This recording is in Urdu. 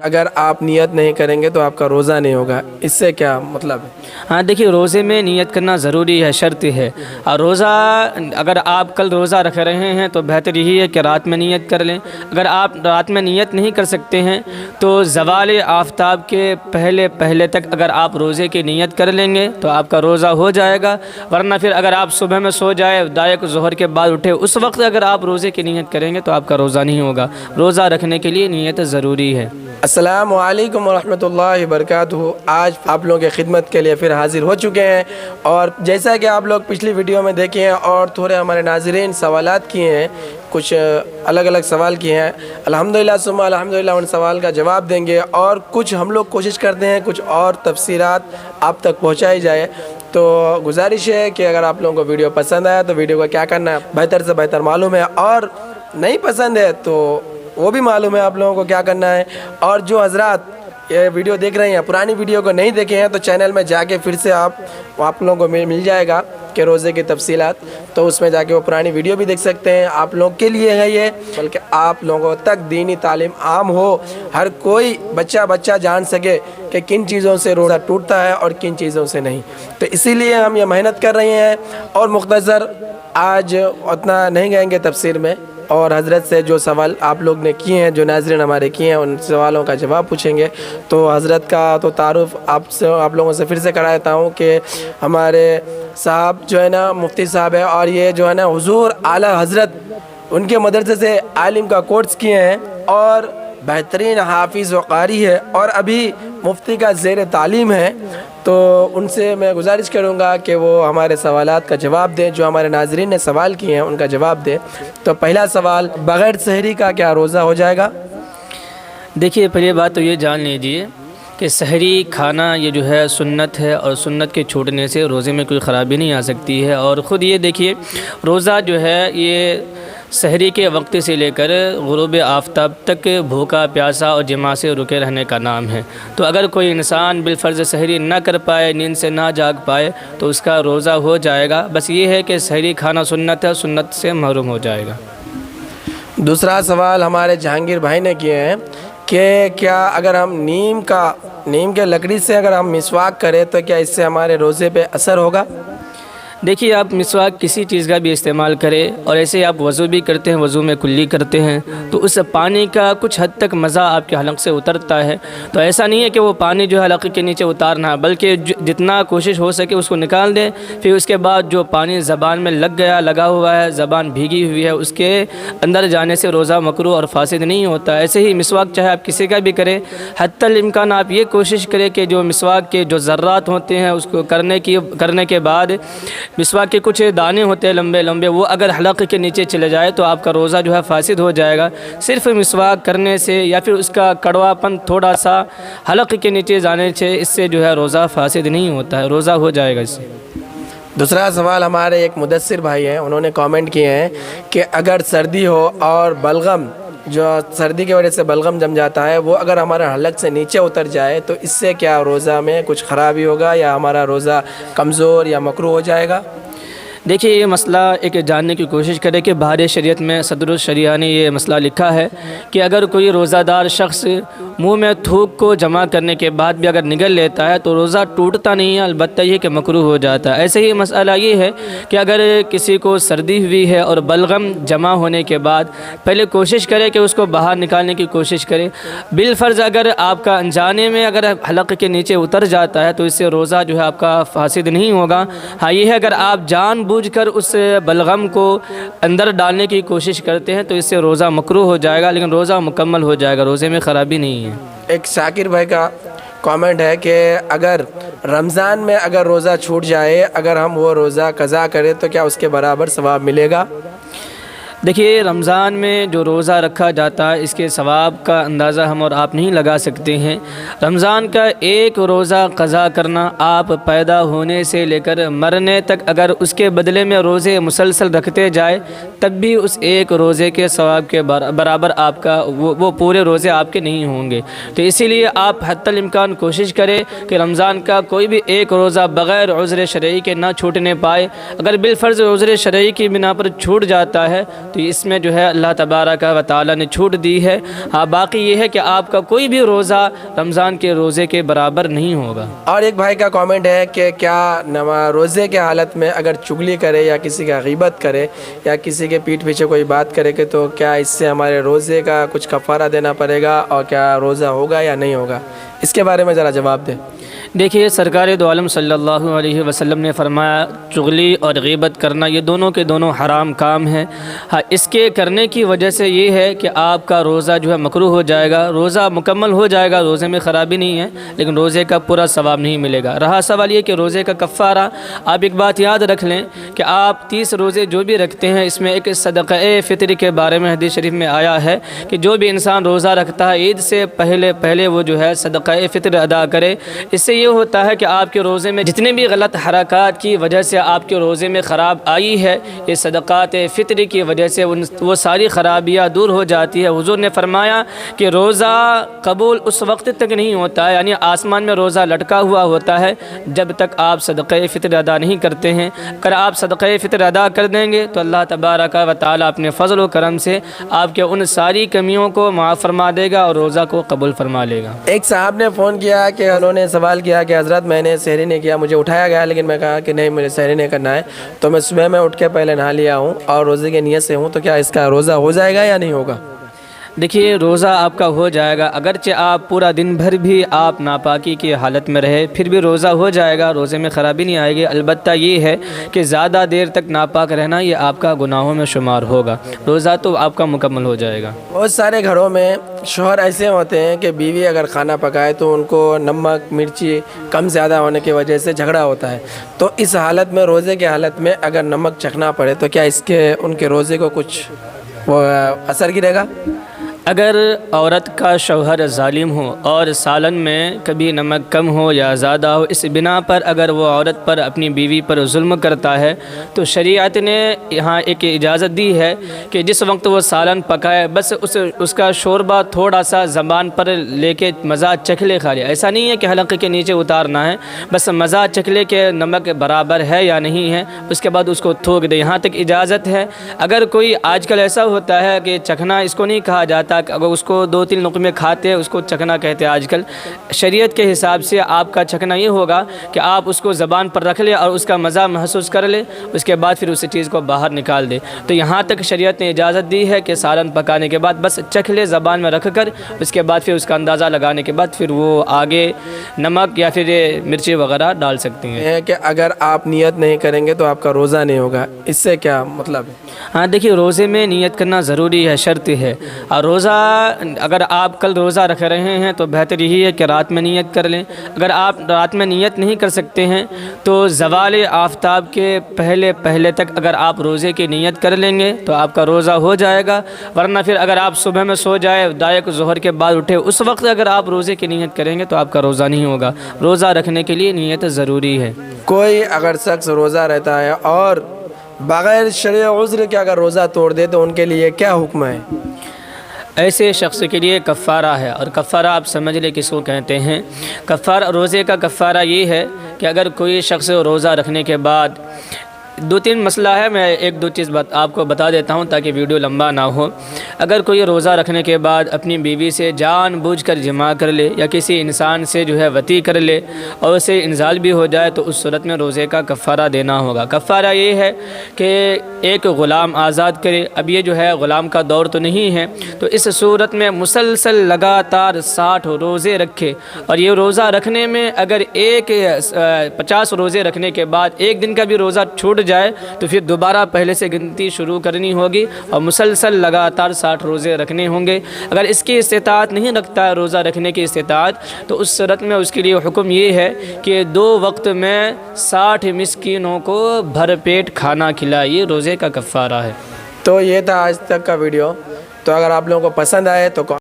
اگر آپ نیت نہیں کریں گے تو آپ کا روزہ نہیں ہوگا، اس سے کیا مطلب ہے؟ ہاں دیکھیے، روزے میں نیت کرنا ضروری ہے، شرط ہے۔ اور روزہ اگر آپ کل روزہ رکھ رہے ہیں تو بہتر یہی ہے کہ رات میں نیت کر لیں۔ اگر آپ رات میں نیت نہیں کر سکتے ہیں تو زوال آفتاب کے پہلے تک اگر آپ روزے کی نیت کر لیں گے تو آپ کا روزہ ہو جائے گا، ورنہ پھر اگر آپ صبح میں سو جائے، دائق ظہر کے بعد اٹھے، اس وقت اگر آپ روزے کی نیت کریں گے تو آپ کا روزہ نہیں ہوگا۔ روزہ رکھنے کے لیے نیت ضروری ہے۔ السلام علیکم ورحمۃ اللہ وبرکاتہ۔ آج آپ لوگوں کی خدمت کے لیے پھر حاضر ہو چکے ہیں، اور جیسا کہ آپ لوگ پچھلی ویڈیو میں دیکھے ہیں اور تھوڑے ہمارے ناظرین سوالات کیے ہیں، کچھ الگ سوال کیے ہیں، الحمدللہ ثم الحمدللہ ان سوال کا جواب دیں گے، اور کچھ ہم لوگ کوشش کرتے ہیں کچھ اور تفسیرات آپ تک پہنچائی جائے۔ تو گزارش ہے کہ اگر آپ لوگوں کو ویڈیو پسند آیا تو ویڈیو کو کیا کرنا ہے، بہتر سے بہتر معلوم ہے، اور نہیں پسند ہے تو وہ بھی معلوم ہے آپ لوگوں کو کیا کرنا ہے۔ اور جو حضرات یہ ویڈیو دیکھ رہے ہیں پرانی ویڈیو کو نہیں دیکھے ہیں تو چینل میں جا کے پھر سے آپ لوگوں کو مل جائے گا کہ روزے کی تفصیلات، تو اس میں جا کے وہ پرانی ویڈیو بھی دیکھ سکتے ہیں۔ آپ لوگوں کے لیے ہے یہ، بلکہ آپ لوگوں تک دینی تعلیم عام ہو، ہر کوئی بچہ جان سکے کہ کن چیزوں سے روزہ ٹوٹتا ہے اور کن چیزوں سے نہیں۔ تو اسی لیے ہم یہ محنت کر رہے ہیں، اور مختصر آج اتنا نہیں گئیں گے تفسیر میں، اور حضرت سے جو سوال آپ لوگ نے کیے ہیں، جو ناظرین ہمارے کیے ہیں، ان سوالوں کا جواب پوچھیں گے۔ تو حضرت کا تو تعارف آپ لوگوں سے پھر سے کرا دیتا ہوں کہ ہمارے صاحب جو ہے نا مفتی صاحب ہے، اور یہ جو ہے نا حضور اعلیٰ حضرت ان کے مدرسے سے عالم کا کورس کیے ہیں، اور بہترین حافظ و قاری ہے، اور ابھی مفتی کا زیر تعلیم ہے۔ تو ان سے میں گزارش کروں گا کہ وہ ہمارے سوالات کا جواب دیں، جو ہمارے ناظرین نے سوال کیے ہیں ان کا جواب دیں۔ تو پہلا سوال، بغیر سحری کا کیا روزہ ہو جائے گا؟ دیکھیے، پہلی بات تو یہ جان لیجیے کہ سحری کھانا یہ جو ہے سنت ہے، اور سنت کے چھوٹنے سے روزے میں کوئی خرابی نہیں آ سکتی ہے۔ اور خود یہ دیکھیے، روزہ جو ہے یہ سحری کے وقت سے لے کر غروب آفتاب تک بھوکا پیاسا اور جماع سے رکے رہنے کا نام ہے۔ تو اگر کوئی انسان بالفرض سحری نہ کر پائے، نیند سے نہ جاگ پائے، تو اس کا روزہ ہو جائے گا۔ بس یہ ہے کہ سحری کھانا سنت ہے، سنت سے محروم ہو جائے گا۔ دوسرا سوال ہمارے جہانگیر بھائی نے کیے ہیں کہ کیا اگر ہم نیم کے لکڑی سے اگر ہم مسواک کریں تو کیا اس سے ہمارے روزے پہ اثر ہوگا؟ دیکھیے، آپ مسواک کسی چیز کا بھی استعمال کریں، اور ایسے آپ وضو بھی کرتے ہیں، وضو میں کلی کرتے ہیں، تو اس پانی کا کچھ حد تک مزہ آپ کے حلق سے اترتا ہے۔ تو ایسا نہیں ہے کہ وہ پانی جو ہے حلق کے نیچے اتارنا، بلکہ جتنا کوشش ہو سکے اس کو نکال دیں۔ پھر اس کے بعد جو پانی زبان میں لگا ہوا ہے، زبان بھیگی ہوئی ہے، اس کے اندر جانے سے روزہ مکروہ اور فاسد نہیں ہوتا۔ ایسے ہی مسواک چاہے آپ کسی کا بھی کریں، حتی الامکان آپ یہ کوشش کریں کہ جو مسواک کے جو ذرات ہوتے ہیں اس کو کرنے کے بعد مسواک کے کچھ دانے ہوتے ہیں لمبے، وہ اگر حلق کے نیچے چلے جائے تو آپ کا روزہ جو ہے فاسد ہو جائے گا۔ صرف مسواک کرنے سے یا پھر اس کا کڑوا پن تھوڑا سا حلق کے نیچے جانے سے اس سے جو ہے روزہ فاسد نہیں ہوتا ہے، روزہ ہو جائے گا اس سے۔ دوسرا سوال ہمارے ایک مدثر بھائی ہیں، انہوں نے کامنٹ کیے ہیں کہ اگر سردی ہو اور بلغم، جو سردی کی وجہ سے بلغم جم جاتا ہے، وہ اگر ہمارے حلق سے نیچے اتر جائے تو اس سے کیا روزہ میں کچھ خرابی ہوگا، یا ہمارا روزہ کمزور یا مکروہ ہو جائے گا؟ دیکھیے، یہ مسئلہ ایک جاننے کی کوشش کرے کہ بہار شریعت میں صدر الشریعہ نے یہ مسئلہ لکھا ہے کہ اگر کوئی روزہ دار شخص منہ میں تھوک کو جمع کرنے کے بعد بھی اگر نگل لیتا ہے تو روزہ ٹوٹتا نہیں ہے، البتہ یہ کہ مکروہ ہو جاتا ہے۔ ایسے ہی مسئلہ یہ ہے کہ اگر کسی کو سردی ہوئی ہے اور بلغم جمع ہونے کے بعد پہلے کوشش کرے کہ اس کو باہر نکالنے کی کوشش کرے، بالفرض اگر آپ کا انجانے میں اگر حلق کے نیچے اتر جاتا ہے تو اس سے روزہ جو ہے آپ کا فاسد نہیں ہوگا۔ ہاں، یہ ہے اگر آپ جان بوجھ کر اس بلغم کو اندر ڈالنے کی کوشش کرتے ہیں تو اس سے روزہ مکروہ ہو جائے گا، لیکن روزہ مکمل ہو جائے گا، روزے میں خرابی نہیں ہے۔ ایک شاکر بھائی کا کامنٹ ہے کہ اگر رمضان میں اگر روزہ چھوٹ جائے، اگر ہم وہ روزہ قضا کریں تو کیا اس کے برابر ثواب ملے گا؟ دیکھیے، رمضان میں جو روزہ رکھا جاتا ہے اس کے ثواب کا اندازہ ہم اور آپ نہیں لگا سکتے ہیں۔ رمضان کا ایک روزہ قضا کرنا، آپ پیدا ہونے سے لے کر مرنے تک اگر اس کے بدلے میں روزے مسلسل رکھتے جائے تب بھی اس ایک روزے کے ثواب کے برابر آپ کا وہ پورے روزے آپ کے نہیں ہوں گے۔ تو اسی لیے آپ حتی الامکان کوشش کریں کہ رمضان کا کوئی بھی ایک روزہ بغیر عذر شرعی کے نہ چھوٹنے پائے۔ اگر بالفرض عذر شرعی کی بنا پر چھوٹ جاتا ہے تو اس میں جو ہے اللہ تبارک و تعالی نے چھوٹ دی ہے۔ ہاں باقی یہ ہے کہ آپ کا کوئی بھی روزہ رمضان کے روزے کے برابر نہیں ہوگا۔ اور ایک بھائی کا کامنٹ ہے کہ کیا روزے کے حالت میں اگر چغلی کرے یا کسی کا غیبت کرے یا کسی کے پیٹھ پیچھے کوئی بات کرے کہ تو کیا اس سے ہمارے روزے کا کچھ کفارہ دینا پڑے گا اور کیا روزہ ہوگا یا نہیں ہوگا؟ اس کے بارے میں ذرا جواب دیں۔ دیکھیے سرکار دو عالم صلی اللہ علیہ وسلم نے فرمایا چغلی اور غیبت کرنا یہ دونوں کے دونوں حرام کام ہیں۔ ہاں اس کے کرنے کی وجہ سے یہ ہے کہ آپ کا روزہ جو ہے مکروہ ہو جائے گا، روزہ مکمل ہو جائے گا، روزے میں خرابی نہیں ہے لیکن روزے کا پورا ثواب نہیں ملے گا۔ رہا سوال یہ کہ روزے کا کفارہ، آپ ایک بات یاد رکھ لیں کہ آپ 30 روزے جو بھی رکھتے ہیں اس میں ایک صدقہ فطر کے بارے میں حدیث شریف میں آیا ہے کہ جو بھی انسان روزہ رکھتا ہے عید سے پہلے وہ جو ہے صدقہ فطر ادا کرے۔ اس سے یہ ہوتا ہے کہ آپ کے روزے میں جتنے بھی غلط حرکات کی وجہ سے آپ کے روزے میں خراب آئی ہے، یہ صدقات فطر کی وجہ سے وہ ساری خرابیاں دور ہو جاتی ہے۔ حضور نے فرمایا کہ روزہ قبول اس وقت تک نہیں ہوتا ہے، یعنی آسمان میں روزہ لٹکا ہوا ہوتا ہے جب تک آپ صدقہ فطر ادا نہیں کرتے ہیں۔ اگر آپ صدقہ فطر ادا کر دیں گے تو اللہ تبارک و تعالی اپنے فضل و کرم سے آپ کے ان ساری کمیوں کو معاف فرما دے گا اور روزہ کو قبول فرما لے گا۔ ایک صاحب نے فون کیا کہ انہوں نے سوال کیا کہ حضرت میں نے سحری نہیں کیا، مجھے اٹھایا گیا لیکن میں کہا کہ نہیں مجھے سحری نہیں کرنا ہے، تو میں صبح میں اٹھ کے پہلے نہا لیا ہوں اور روزے کی نیت سے ہوں، تو کیا اس کا روزہ ہو جائے گا یا نہیں ہوگا؟ دیکھیے روزہ آپ کا ہو جائے گا، اگرچہ آپ پورا دن بھر بھی آپ ناپاکی کی حالت میں رہے پھر بھی روزہ ہو جائے گا، روزے میں خرابی نہیں آئے گی۔ البتہ یہ ہے کہ زیادہ دیر تک ناپاک رہنا یہ آپ کا گناہوں میں شمار ہوگا، روزہ تو آپ کا مکمل ہو جائے گا۔ بہت سارے گھروں میں شوہر ایسے ہوتے ہیں کہ بیوی اگر کھانا پکائے تو ان کو نمک مرچی کم زیادہ ہونے کی وجہ سے جھگڑا ہوتا ہے، تو اس حالت میں روزے کی حالت میں اگر نمک چکھنا پڑے تو کیا اس کے ان کے روزے کو کچھ اثر گرے گا؟ اگر عورت کا شوہر ظالم ہو اور سالن میں کبھی نمک کم ہو یا زیادہ ہو، اس بنا پر اگر وہ عورت پر اپنی بیوی پر ظلم کرتا ہے تو شریعت نے یہاں ایک اجازت دی ہے کہ جس وقت وہ سالن پکائے بس اس کا شوربہ تھوڑا سا زبان پر لے کے مزہ چکھ لے خالی، ایسا نہیں ہے کہ حلقے کے نیچے اتارنا ہے، بس مزہ چکھ لے کہ نمک برابر ہے یا نہیں ہے، اس کے بعد اس کو تھوک دے، یہاں تک اجازت ہے۔ اگر کوئی آج کل ایسا ہوتا ہے کہ چکھنا اس کو نہیں کہا جاتا، اگر اس کو 2-3 لقمے کھاتے ہیں اس کو چکھنا کہتے ہیں آج کل، شریعت کے حساب سے آپ کا چکھنا یہ ہوگا کہ آپ اس کو زبان پر رکھ لیں اور اس کا مزہ محسوس کر لیں، اس کے بعد پھر اس چیز کو باہر نکال دیں۔ تو یہاں تک شریعت نے اجازت دی ہے کہ سالن پکانے کے بعد بس چکھ لے زبان میں رکھ کر، اس کے بعد پھر اس کا اندازہ لگانے کے بعد پھر وہ آگے نمک یا پھر مرچی وغیرہ ڈال سکتے ہیں۔ کہ اگر آپ نیت نہیں کریں گے تو آپ کا روزہ نہیں ہوگا، اس سے کیا مطلب ہے؟ ہاں دیکھیے روزے میں نیت کرنا ضروری ہے، شرط ہے، اور روزہ اگر آپ کل روزہ رکھ رہے ہیں تو بہتر یہی ہے کہ رات میں نیت کر لیں۔ اگر آپ رات میں نیت نہیں کر سکتے ہیں تو زوال آفتاب کے پہلے تک اگر آپ روزے کی نیت کر لیں گے تو آپ کا روزہ ہو جائے گا، ورنہ پھر اگر آپ صبح میں سو جائے دائق ظہر کے بعد اٹھے اس وقت اگر آپ روزے کی نیت کریں گے تو آپ کا روزہ نہیں ہوگا۔ روزہ رکھنے کے لیے نیت ضروری ہے۔ کوئی اگر شخص روزہ رہتا ہے اور بغیر شرعی عذر کے اگر روزہ توڑ دے تو ان کے لیے کیا حکم ہے؟ ایسے شخص کے لیے کفارہ ہے، اور کفارہ آپ سمجھ لیں کس کو کہتے ہیں۔ کفارہ روزے کا کفارہ یہ ہے کہ اگر کوئی شخص روزہ رکھنے کے بعد 2-3 مسئلہ ہے، میں 1-2 چیز آپ کو بتا دیتا ہوں تاکہ ویڈیو لمبا نہ ہو۔ اگر کوئی روزہ رکھنے کے بعد اپنی بیوی سے جان بوجھ کر جماع کر لے یا کسی انسان سے جو ہے وطی کر لے اور اسے انزال بھی ہو جائے تو اس صورت میں روزے کا کفارہ دینا ہوگا۔ کفارہ یہ ہے کہ ایک غلام آزاد کرے، اب یہ جو ہے غلام کا دور تو نہیں ہے، تو اس صورت میں مسلسل لگاتار 60 روزے رکھے، اور یہ روزہ رکھنے میں اگر 50 روزے رکھنے کے بعد ایک دن کا بھی روزہ چھوٹ جائے تو پھر دوبارہ پہلے سے گنتی شروع کرنی ہوگی اور مسلسل لگاتار 60 روزے رکھنے ہوں گے۔ اگر اس کی استطاعت نہیں رکھتا ہے روزہ رکھنے کی استطاعت تو اس صورت میں اس کے لیے حکم یہ ہے کہ 2 وقت میں 60 مسکینوں کو بھر پیٹ کھانا کھلائے، روزے کا کفارہ ہے۔ تو یہ تھا آج تک کا ویڈیو، تو اگر آپ لوگوں کو پسند آئے تو